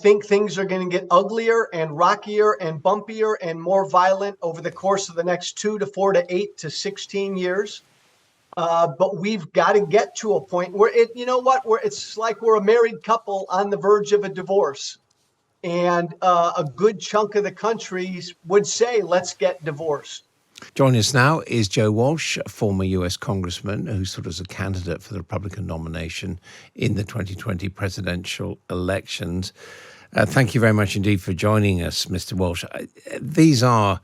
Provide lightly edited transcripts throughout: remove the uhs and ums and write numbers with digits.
think things are going to get uglier and rockier and bumpier and more violent over the course of the next 2 to 4 to 8 to 16 years. But we've got to get to a point where it's like we're a married couple on the verge of a divorce. And a good chunk of the country would say, let's get divorced. Joining us now is Joe Walsh, a former US congressman who stood as a candidate for the Republican nomination in the 2020 presidential elections. Thank you very much indeed for joining us, Mr. Walsh. These are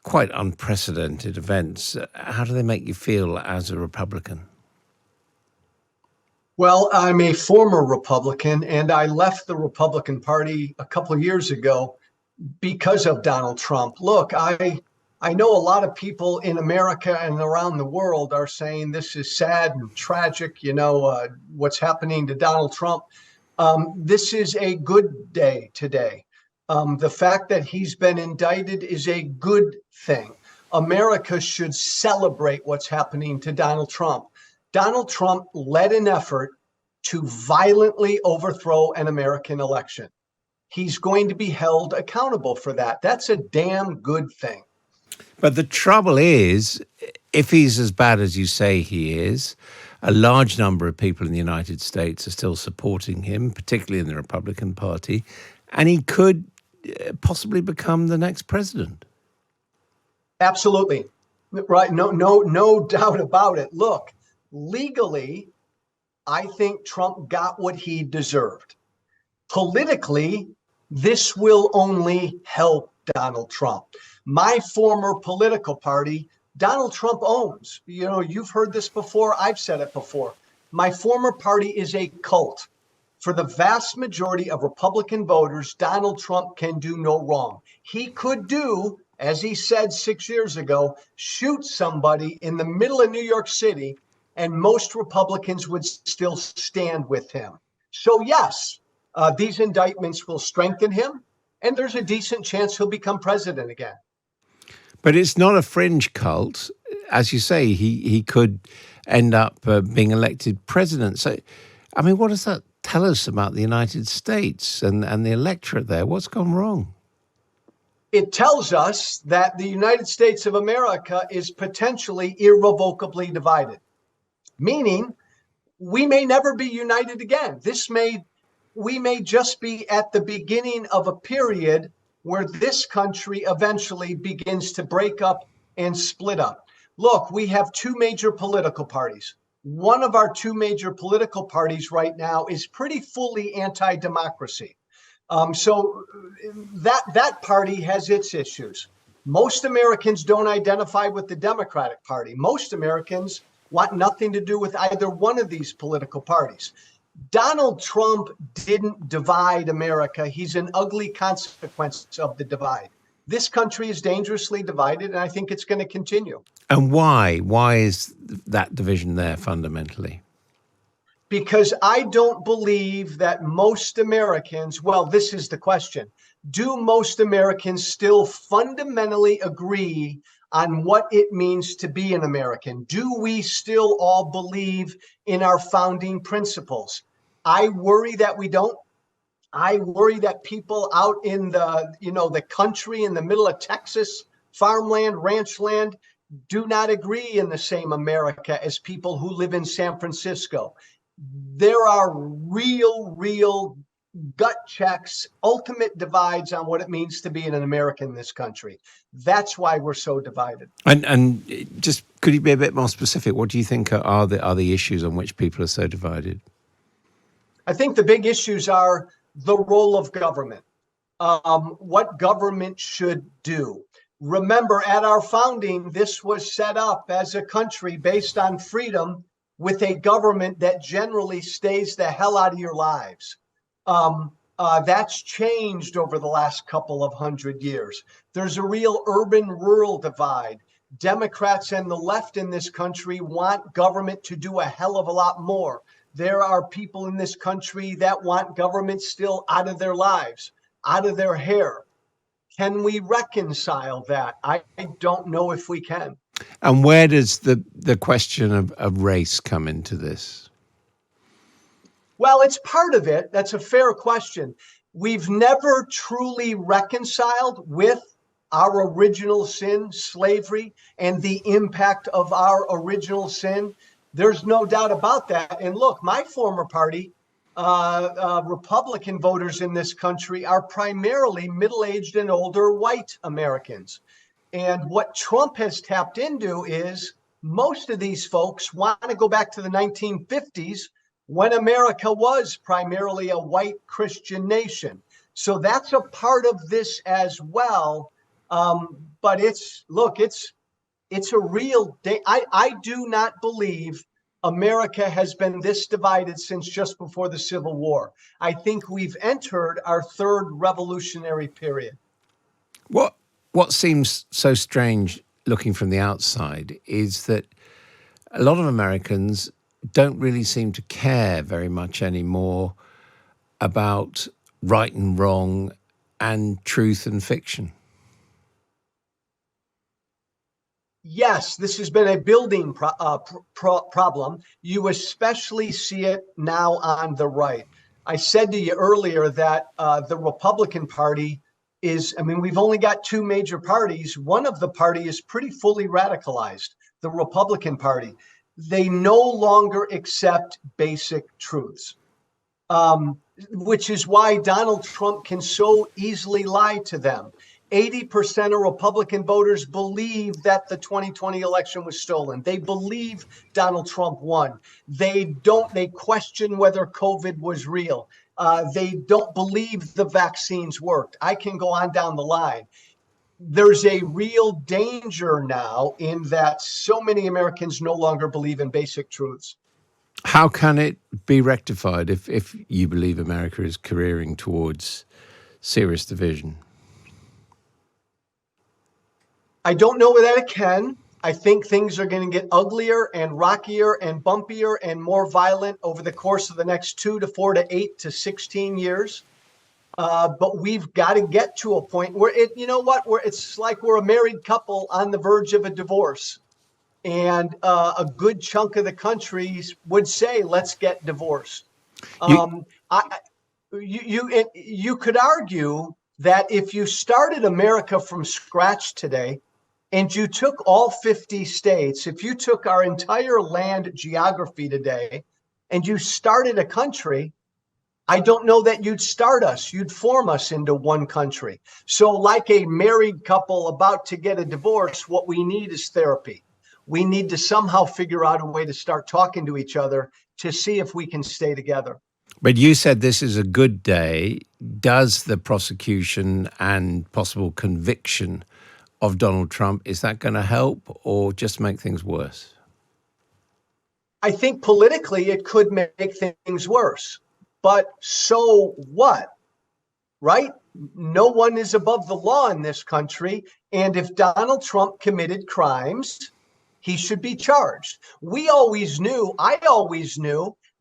quite unprecedented events. How do they make you feel as a Republican? Well, I'm a former Republican, and I left the Republican Party a couple of years ago because of Donald Trump. Look, I know a lot of people in America and around the world are saying this is sad and tragic, what's happening to Donald Trump. This is a good day today. The fact that he's been indicted is a good thing. America should celebrate what's happening to Donald Trump. Donald Trump led an effort to violently overthrow an American election. He's going to be held accountable for that. That's a damn good thing. But the trouble is, if he's as bad as you say he is, a large number of people in the United States are still supporting him, particularly in the Republican Party, and he could possibly become the next president. Absolutely. Right. No doubt about it. Look, legally, I think Trump got what he deserved. Politically, this will only help Donald Trump. My former political party, Donald Trump owns. You've heard this before. I've said it before. My former party is a cult. For the vast majority of Republican voters, Donald Trump can do no wrong. He could do, as he said 6 years ago, shoot somebody in the middle of New York City, and most Republicans would still stand with him. So yes, these indictments will strengthen him, and there's a decent chance he'll become president again. But it's not a fringe cult. As you say, he could end up being elected president. So, I mean, what does that tell us about the United States and the electorate there? What's gone wrong? It tells us that the United States of America is potentially irrevocably divided, meaning we may never be united again. We may just be at the beginning of a period where this country eventually begins to break up and split up. Look, we have two major political parties. One of our two major political parties right now is pretty fully anti-democracy. So that party has its issues. Most Americans don't identify with the Democratic Party. Most Americans want nothing to do with either one of these political parties. Donald Trump didn't divide America. He's an ugly consequence of the divide. This country is dangerously divided, and I think it's going to continue. And why? Why is that division there fundamentally? Because I don't believe that most Americans, well, this is the question. Do most Americans still fundamentally agree on what it means to be an American? Do we still all believe in our founding principles? I worry that we don't. I worry that people out in the country in the middle of Texas, farmland, ranch land, do not agree in the same America as people who live in San Francisco. There are real gut checks, ultimate divides on what it means to be an American in this country. That's why we're so divided. And just could you be a bit more specific? What do you think are the issues on which people are so divided? I think the big issues are the role of government, what government should do. Remember, at our founding, this was set up as a country based on freedom with a government that generally stays the hell out of your lives. That's changed over the last couple of 100 years. There's a real urban-rural divide. Democrats and the left in this country want government to do a hell of a lot more. There are people in this country that want government still out of their lives, out of their hair. Can we reconcile that? I don't know if we can. And where does the question of race come into this? Well, it's part of it. That's a fair question. We've never truly reconciled with our original sin, slavery, and the impact of our original sin. There's no doubt about that. And look, my former party, Republican voters in this country are primarily middle-aged and older white Americans. And what Trump has tapped into is most of these folks want to go back to the 1950s when America was primarily a white Christian nation. So that's a part of this as well. But it's a real day. I do not believe America has been this divided since just before the Civil War. I think we've entered our third revolutionary period. What seems so strange looking from the outside is that a lot of Americans don't really seem to care very much anymore about right and wrong and truth and fiction. Yes, this has been a building problem. You especially see it now on the right. I said to you earlier that the Republican Party we've only got two major parties. One of the party is pretty fully radicalized, the Republican Party. They no longer accept basic truths, which is why Donald Trump can so easily lie to them. 80% of Republican voters believe that the 2020 election was stolen. They believe Donald Trump won. They question whether COVID was real. They don't believe the vaccines worked. I can go on down the line. There's a real danger now in that so many Americans no longer believe in basic truths. How can it be rectified if you believe America is careering towards serious division? I don't know that it can. I think things are going to get uglier and rockier and bumpier and more violent over the course of the next 2 to 4 to 8 to 16 years. But we've got to get to a point where it's like we're a married couple on the verge of a divorce. And a good chunk of the country would say, let's get divorced. You could argue that if you started America from scratch today, and you took all 50 states, if you took our entire land geography today and you started a country, I don't know that you'd start us. You'd form us into one country. So like a married couple about to get a divorce, what we need is therapy. We need to somehow figure out a way to start talking to each other to see if we can stay together. But you said this is a good day. Does the prosecution and possible conviction of Donald Trump, is that going to help or just make things worse? I think politically it could make things worse, but so what, right? No one is above the law in this country. And if Donald Trump committed crimes, he should be charged. I always knew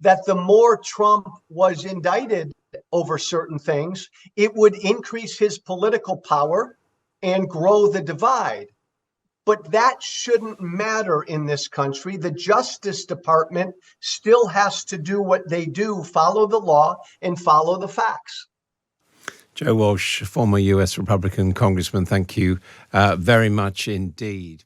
that the more Trump was indicted over certain things, it would increase his political power and grow the divide. But that shouldn't matter in this country. The Justice Department still has to do what they do, follow the law and follow the facts. Joe Walsh, former US Republican congressman, thank you very much indeed.